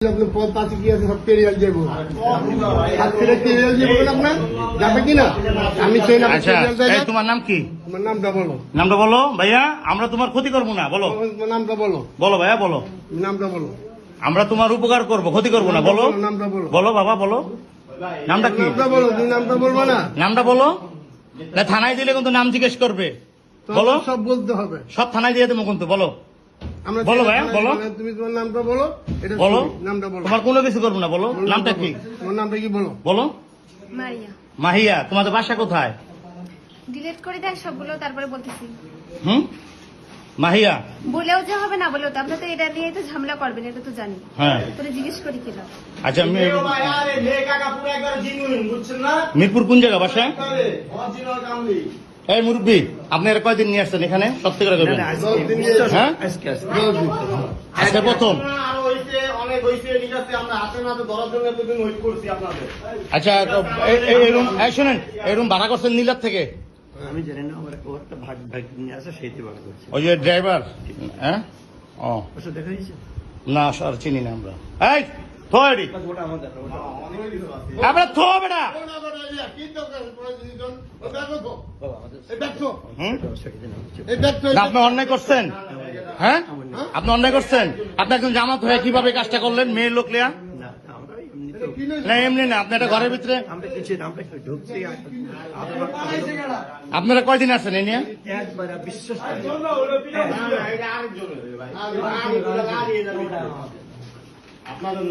পথ আছে কি আছে সব পেরিয়ে যাবো আপনার যাবে কিনা আমি সেই নাম। আচ্ছা তোমার নাম কি? তোমার নামটা বলো। নামটা বলো ভাইয়া, আমরা তোমার ক্ষতি করবো না। বলো তোমার নামটা বলো। বলো ভাইয়া বলো। নামটা বলো। আমরা তোমার উপকার করবো, ক্ষতি করবো না। বলো নামটা বলো। বলো বাবা বলো। নামটা কি? নামটা বলো। তুমি নামটা বলবো না। নামটা বলো। থানায় দিলে কিন্তু নাম জিজ্ঞেস করবে। বলো সব বলতে হবে। সব থানায় দিয়ে দেবো কিন্তু। বলো আমরা বলো ভাইয়া বলো। তুমি তোমার নামটা বলো। এটা বলো নামটা বলো। তোমার কোনো কিছু করবো না। বলো নামটা কি? তোমার নামটা কি বলো। বলো মারিয়া। মাহিয়া। তোমাদের বাসা কোথায়? ডিলিট করে দেন সবগুলো, তারপরে বলতেছি। মাহিয়া। বলেও যে হবে না বলেও তো আপনি তো এটা নিয়ে তো ঝামেলা করবেন, এটা তো জানি। হ্যাঁ তোরে জিজ্ঞেস করি কিনা। আচ্ছা মিরপুর কোন জায়গা বাসা? এই মুরব্বী, আপনি এর কয়দিন নিয়ে আসছেন এখানে? সত্যি করে করবেন। হ্যাঁ আজকে প্রথম। আচ্ছা শোনেন, এরকম ভাড়া করছেন নীলার থেকে? আমি জানি না, আমার একটা ভাগ নিয়ে আসে সেইটি ভাড়া করছে। ওই যে ড্রাইভার। হ্যাঁ ও ওটা দেখা দিয়েছে না স্যার, চিনি না আমরা। এই থোড়ি ওটা আমার দেখা আমরা থো বেটা। আপনি অন্যায় করছেন। হ্যাঁ আপনি অন্যায় করছেন। আপনি একজন জামাত হয়ে কিভাবে কাজটা করলেন? মেয়ের লোক লিয়া না, এমনি না। আপনি একটা ঘরের ভিতরে ঢুকছি আপনারা কয়দিন আছেন এ নিয়ে? একবার বিশ্বাস আপনাদের